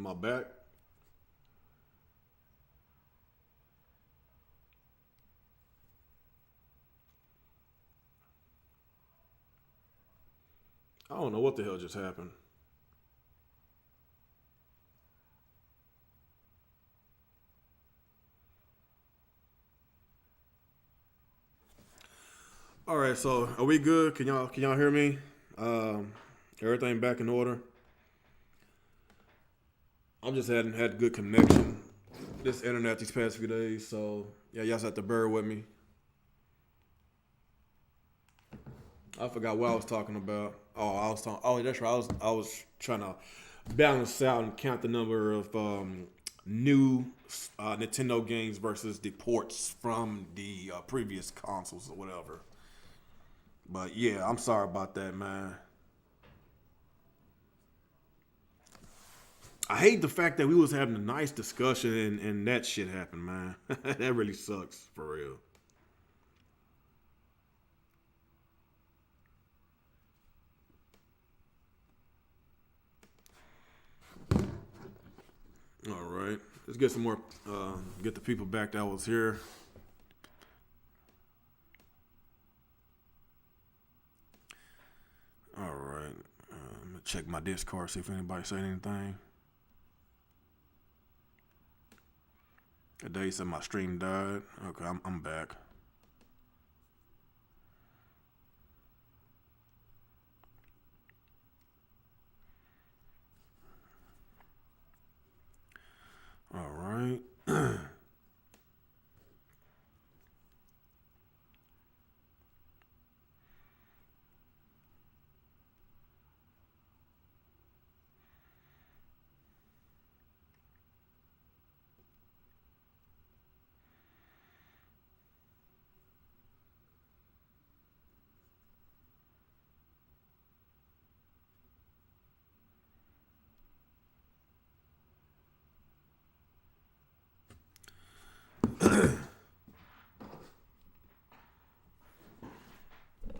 my back. I don't know what the hell just happened. All right, so are we good? Can y'all hear me? Um, Everything back in order. I'm just hadn't had good connection this internet these past few days, so yeah, y'all just have to bear with me. I forgot what I was talking about. Oh, I was talking. Oh, that's right. I was trying to balance out and count the number of new Nintendo games versus the ports from the previous consoles or whatever. But yeah, I'm sorry about that, man. I hate the fact that we was having a nice discussion and that shit happened, man. That really sucks for real. All right, let's get some more. Get the people back that was here. All right, I'm gonna check my Discord see if anybody said anything. Today said my stream died. Okay, I'm back. All right.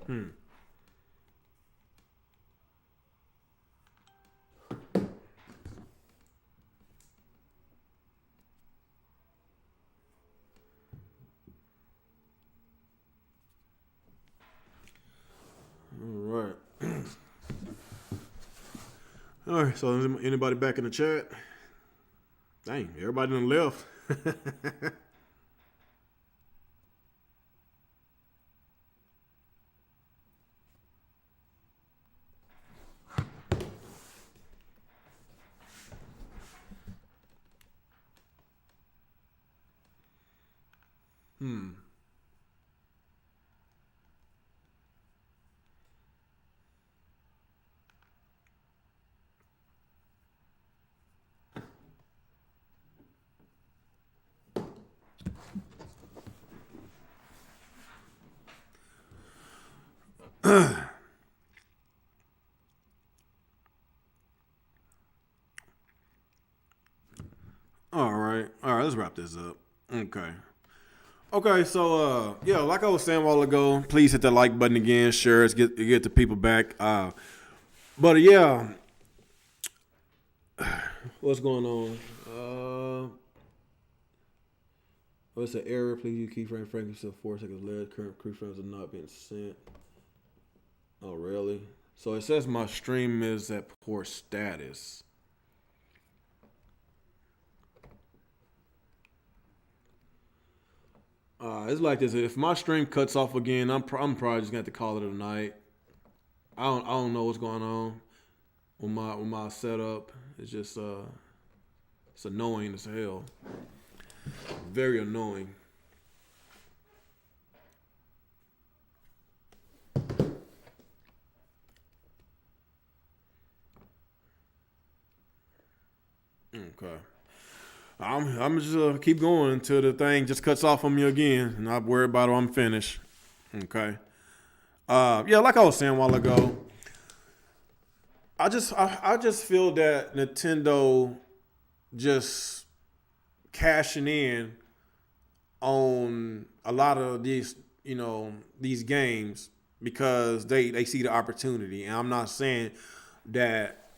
Hmm. All right. All right. So anybody back in the chat? Dang, everybody done left. Hmm. All right. All right. Let's wrap this up. Okay. Okay. So yeah, like I was saying a while ago, please hit that like button again. Share. Let's get the people back. But yeah, what's going on? What's the error? Please use keyframe frames of 4 seconds left. Current keyframes are not being sent. Oh, really? So it says my stream is at poor status. It's like this. If my stream cuts off again, I'm probably just gonna have to call it a night. I don't know what's going on with my setup. It's just it's annoying as hell. Very annoying. Okay. I'm just keep going until the thing just cuts off on me again, and I worry about it when I'm finished. Okay. Yeah, like I was saying a while ago, I just feel that Nintendo just cashing in on a lot of these games because they see the opportunity. And I'm not saying that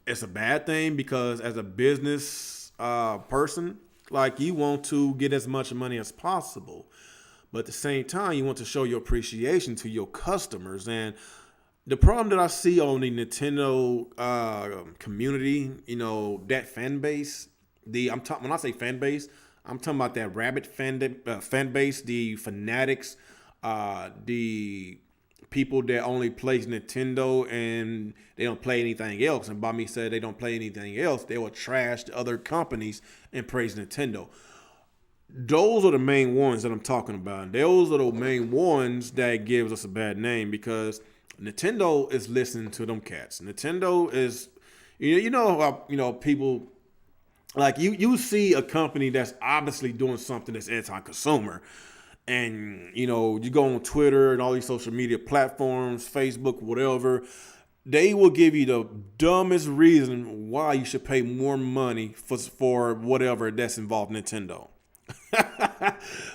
it's a bad thing because as a business person, like you want to get as much money as possible. But at the same time, you want to show your appreciation to your customers. And the problem that I see on the Nintendo community, that fan base, when I say fan base, I'm talking about that rabid fan base, the fanatics, the people that only plays Nintendo and they don't play anything else. And by me saying they don't play anything else, they will trash the other companies and praise Nintendo. Those are the main ones that I'm talking about. Those are the main ones that gives us a bad name because Nintendo is listening to them cats. Nintendo is, people like you see a company that's obviously doing something that's anti-consumer, and you go on Twitter and all these social media platforms, Facebook, whatever. They will give you the dumbest reason why you should pay more money for whatever that's involved Nintendo.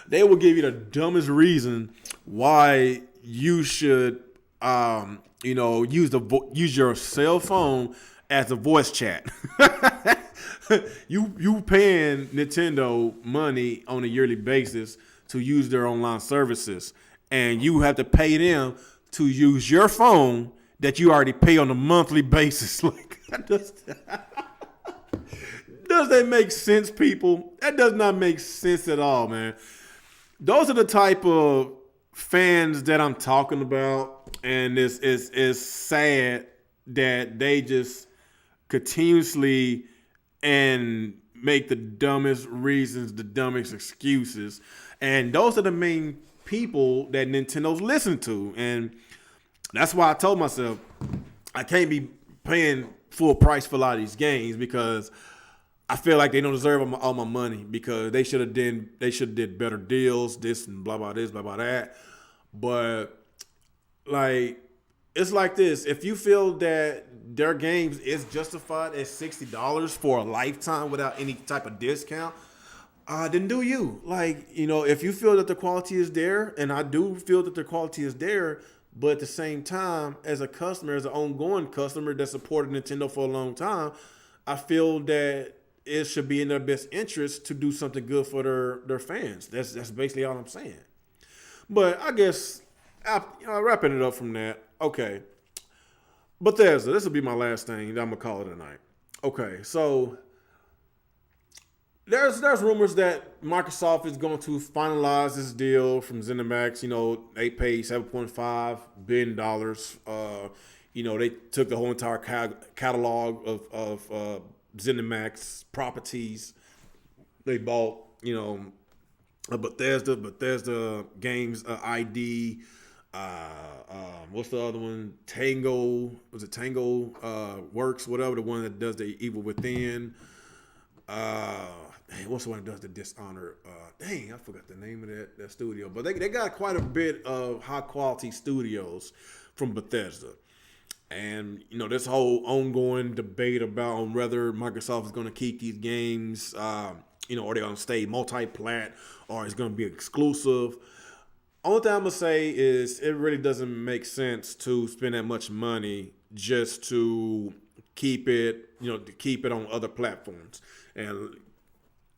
They will give you the dumbest reason why you should, use your cell phone as a voice chat. You paying Nintendo money on a yearly basis to use their online services, and you have to pay them to use your phone that you already pay on a monthly basis. Like, does that make sense, people? That does not make sense at all, man. Those are the type of fans that I'm talking about, and it's sad that they just continuously and make the dumbest reasons, the dumbest excuses, and those are the main people that Nintendo's listen to, and that's why I told myself I can't be paying full price for a lot of these games because I feel like they don't deserve all my money because they should have did better deals, this and blah blah this, blah blah that. But like it's like this. If you feel that their games is justified at $60 for a lifetime without any type of discount, then do you. Like, if you feel that the quality is there, and I do feel that the quality is there, but at the same time, as a customer, as an ongoing customer that supported Nintendo for a long time, I feel that it should be in their best interest to do something good for their fans. That's basically all I'm saying. But I guess wrapping it up from that. Okay, Bethesda. This will be my last thing. I'm gonna call it a night. Okay, so there's rumors that Microsoft is going to finalize this deal from ZeniMax. They paid $7.5 billion. They took the whole entire catalog of ZeniMax properties. They bought, a Bethesda Games ID. What's the other one? Tango. Was it Tango Works? Whatever, the one that does the Evil Within. What's the one that does the Dishonored? I forgot the name of that studio. But they got quite a bit of high quality studios from Bethesda. And, this whole ongoing debate about whether Microsoft is going to keep these games, or they're going to stay multi-plat, or it's going to be exclusive. Only thing I'm going to say is it really doesn't make sense to spend that much money just to keep it on other platforms. And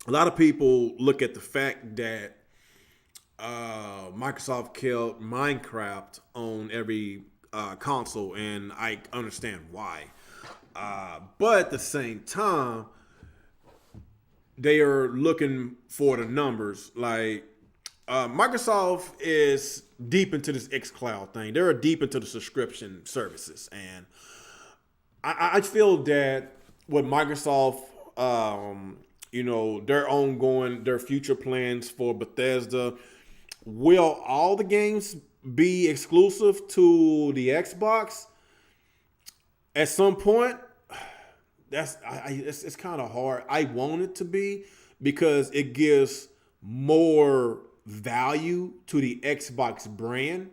a lot of people look at the fact that Microsoft killed Minecraft on every console, and I understand why. But at the same time, they are looking for the numbers. Like Microsoft is deep into this xCloud thing. They're deep into the subscription services, and I feel that with Microsoft, their future plans for Bethesda, will all the games be exclusive to the Xbox at some point? It's kind of hard. I want it to be because it gives more value to the Xbox brand,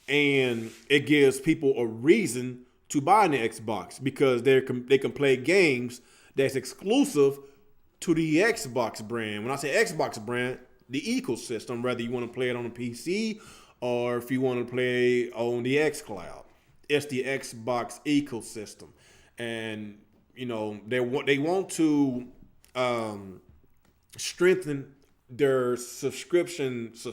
and it gives people a reason to buy the Xbox because they can play games that's exclusive to the Xbox brand. When I say Xbox brand, the ecosystem, whether you want to play it on a PC or if you want to play on the xCloud, it's the Xbox ecosystem. And they want to strengthen their subscribers,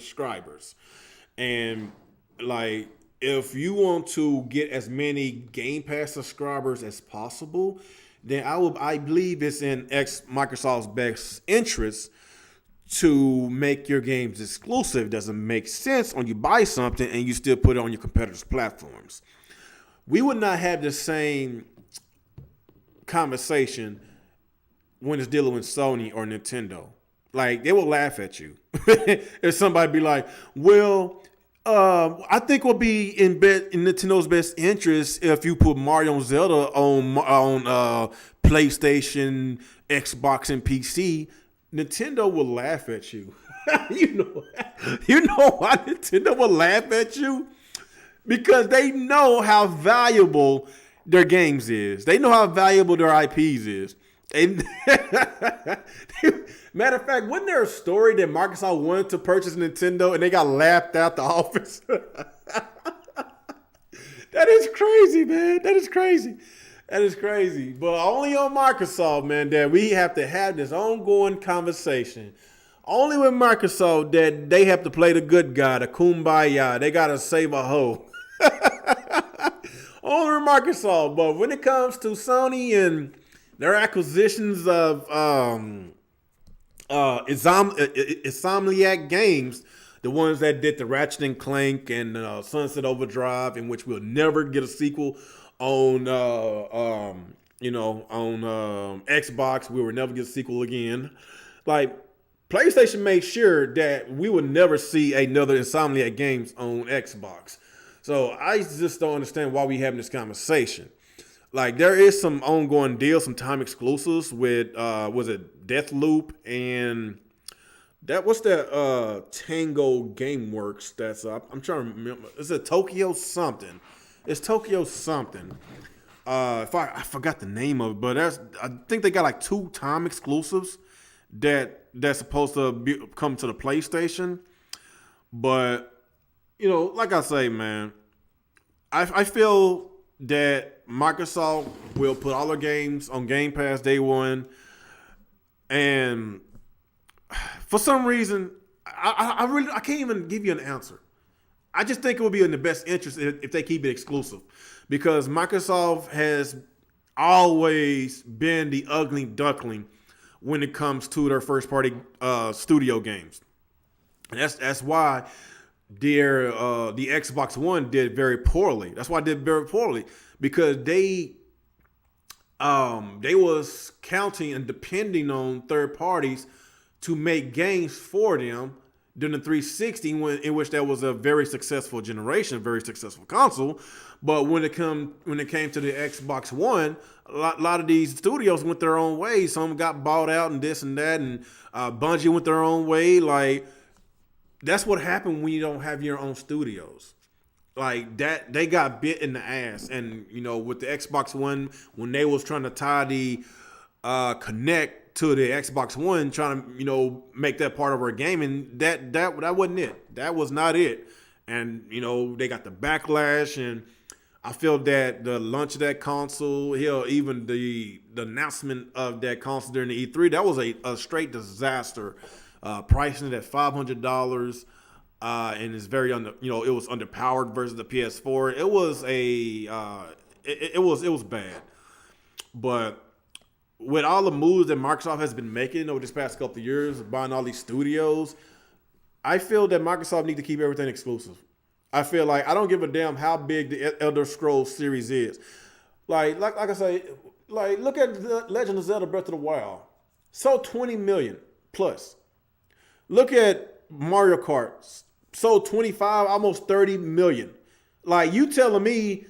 and like if you want to get as many Game Pass subscribers as possible, then I believe it's in Microsoft's best interest to make your games exclusive. Doesn't make sense when you buy something and you still put it on your competitors' platforms. We would not have the same conversation when it's dealing with Sony or Nintendo. Like, they will laugh at you if somebody be like, well, I think it will be in Nintendo's best interest if you put Mario and Zelda on PlayStation, Xbox, and PC. Nintendo will laugh at you. you know why Nintendo will laugh at you? Because they know how valuable their games is. They know how valuable their IPs is. Matter of fact, wasn't there a story that Microsoft wanted to purchase Nintendo and they got laughed out the office? That is crazy, man. That is crazy. But only on Microsoft, man, that we have to have this ongoing conversation. Only with Microsoft that they have to play the good guy, the kumbaya. They got to save a hoe. Only with Microsoft. But when it comes to Sony and their acquisitions of Insomniac Games, the ones that did the Ratchet and Clank and Sunset Overdrive, in which we'll never get a sequel on Xbox. We will never get a sequel again. Like, PlayStation made sure that we would never see another Insomniac Games on Xbox. So I just don't understand why we having this conversation. Like, there is some ongoing deals, some time exclusives with was it Deathloop and what's that Tango Gameworks that's up. I'm trying to remember. Is it Tokyo something? It's Tokyo something. I forgot the name of it, but I think they got like 2 time exclusives that's supposed to come to the PlayStation. But like I say, man, I feel that Microsoft will put all their games on Game Pass day one, and for some reason, I can't even give you an answer. I just think it would be in the best interest if they keep it exclusive, because Microsoft has always been the ugly duckling when it comes to their first party studio games. And that's why the Xbox One did very poorly. That's why it did very poorly, because they was counting and depending on third parties to make games for them during the 360, in which that was a very successful generation, very successful console. But when it came to the Xbox One, a lot of these studios went their own way. Some got bought out and this and that, and Bungie went their own way. Like, that's what happened when you don't have your own studios. Like that, they got bit in the ass. And with the Xbox One, when they was trying to tie the Kinect to the Xbox One, trying to make that part of our gaming, that wasn't it. That was not it. And they got the backlash, and I feel that the launch of that console, even the announcement of that console during the E3, that was a straight disaster. Pricing it at $500, and it's very it was underpowered versus the PS4. It was it was bad. But with all the moves that Microsoft has been making over this past couple of years, buying all these studios, I feel that Microsoft need to keep everything exclusive. I feel like I don't give a damn how big the Elder Scrolls series is. Like I say, like look at the Legend of Zelda Breath of the Wild. Sold 20 million plus. Look at Mario Kart. Sold 25, almost 30 million. Like, you telling me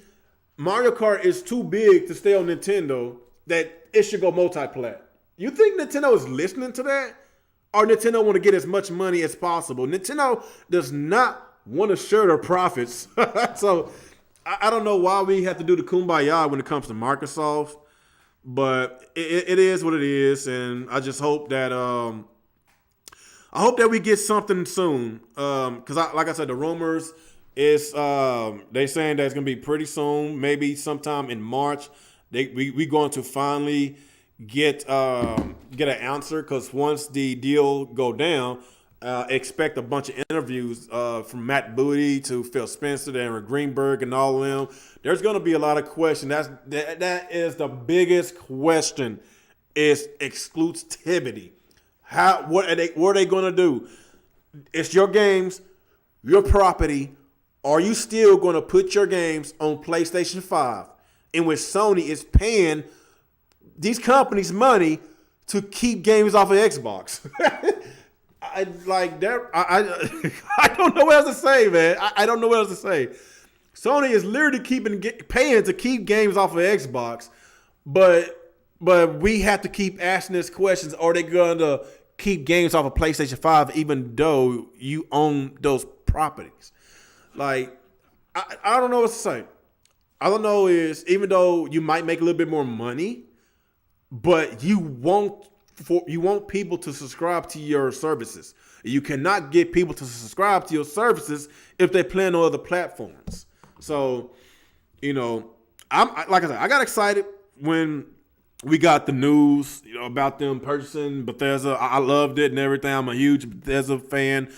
Mario Kart is too big to stay on Nintendo, that it should go multi-plat. You think Nintendo is listening to that? Or Nintendo want to get as much money as possible? Nintendo does not want to share their profits. So I don't know why we have to do the kumbaya when it comes to Microsoft. But it is what it is. And I just hope that we get something soon. Because like I said, the rumors is they saying that it's going to be pretty soon, maybe sometime in March, We going to finally get an answer, because once the deal go down, expect a bunch of interviews from Matt Booty to Phil Spencer to Aaron Greenberg and all of them. There's going to be a lot of questions. That is the biggest question, is exclusivity. What are they going to do? It's your games, your property. Are you still going to put your games on PlayStation 5, in which Sony is paying these companies money to keep games off of Xbox? I don't know what else to say, man. I don't know what else to say. Sony is literally paying to keep games off of Xbox, but we have to keep asking these questions. Are they going to keep games off of PlayStation 5 even though you own those properties? Like, I don't know what to say. I don't know is, even though you might make a little bit more money, but you want people to subscribe to your services. You cannot get people to subscribe to your services if they play on other platforms. So, like I said, I got excited when we got the news, about them purchasing Bethesda. I loved it and everything. I'm a huge Bethesda fan.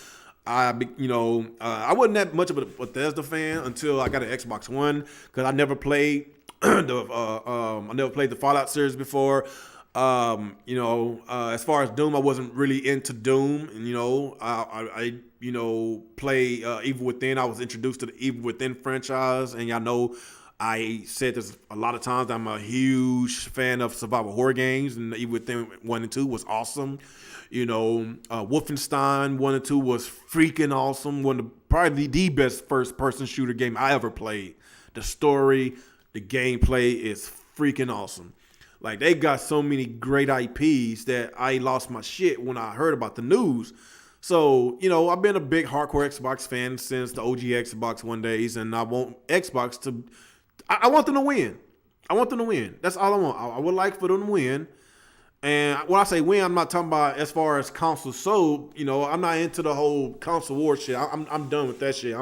I wasn't that much of a Bethesda fan until I got an Xbox One, because I never played the Fallout series before. As far as Doom, I wasn't really into Doom, and I play Evil Within. I was introduced to the Evil Within franchise, and y'all know I said this a lot of times. I'm a huge fan of survival horror games, and Evil Within 1 and 2 was awesome. Wolfenstein 1 and 2 was freaking awesome. Probably the best first-person shooter game I ever played. The story, the gameplay is freaking awesome. Like, they got so many great IPs that I lost my shit when I heard about the news. So, I've been a big hardcore Xbox fan since the OG Xbox One days, and I want Xbox to... I want them to win. I want them to win. That's all I want. I would like for them to win. And when I say win, I'm not talking about as far as consoles sold. I'm not into the whole console war shit. I'm done with that shit.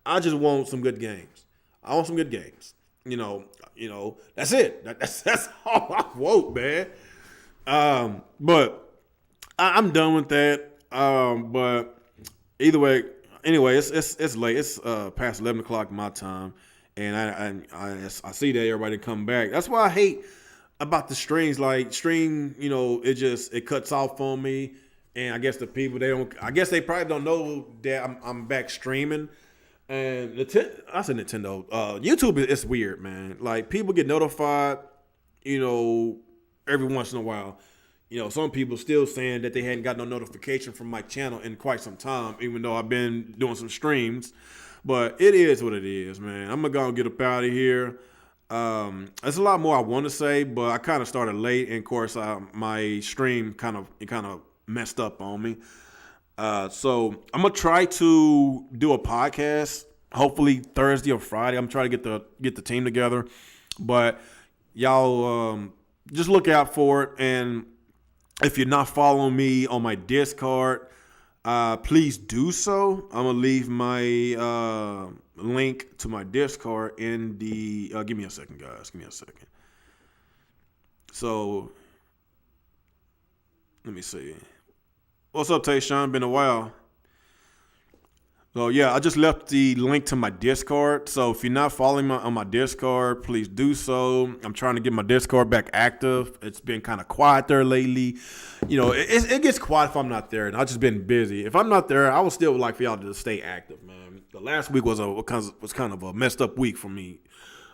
I just want some good games. I want some good games. That's it. That's all I want, man. But I'm done with that. But either way, anyway, it's late. It's past 11 o'clock my time, and I see that everybody come back. That's why I hate about the streams. Like, stream, it cuts off on me, and I guess the people, they probably don't know that I'm back streaming. And I said Nintendo. YouTube is weird, man. Like, people get notified, every once in a while. Some people still saying that they hadn't got no notification from my channel in quite some time, even though I've been doing some streams. But it is what it is, man. I'm gonna get up out of here. There's a lot more I want to say, but I kind of started late, and of course, my stream kind of messed up on me. So I'm gonna try to do a podcast, hopefully Thursday or Friday. I'm trying to get the team together, but y'all just look out for it. And if you're not following me on my Discord, please do so. I'm gonna leave my link to my Discord in the. Give me a second, guys. Give me a second. So let me see. What's up, Tayshawn? Been a while. So, yeah, I just left the link to my Discord. So, if you're not following me on my Discord, please do so. I'm trying to get my Discord back active. It's been kind of quiet there lately. It gets quiet if I'm not there, and I've just been busy. If I'm not there, I would still like for y'all to stay active, man. The last week was kind of a messed up week for me.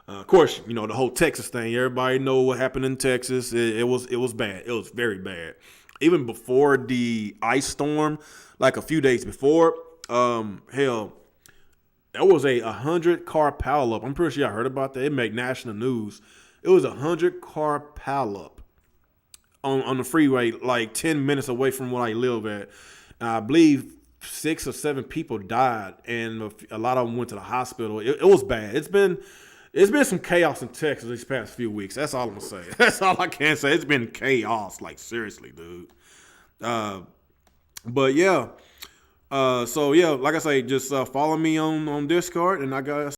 Of course, the whole Texas thing. Everybody know what happened in Texas. It was bad. It was very bad. Even before the ice storm, like a few days before, there was a 100-car pileup. I'm pretty sure I heard about that. It made national news. It was a 100-car pileup on the freeway, like 10 minutes away from where I live at. And I believe 6 or 7 people died, and a lot of them went to the hospital. It was bad. It's been some chaos in Texas these past few weeks. That's all I'm gonna say. That's all I can say. It's been chaos, like, seriously, dude. But yeah. So yeah, like I say, just follow me on Discord, and I got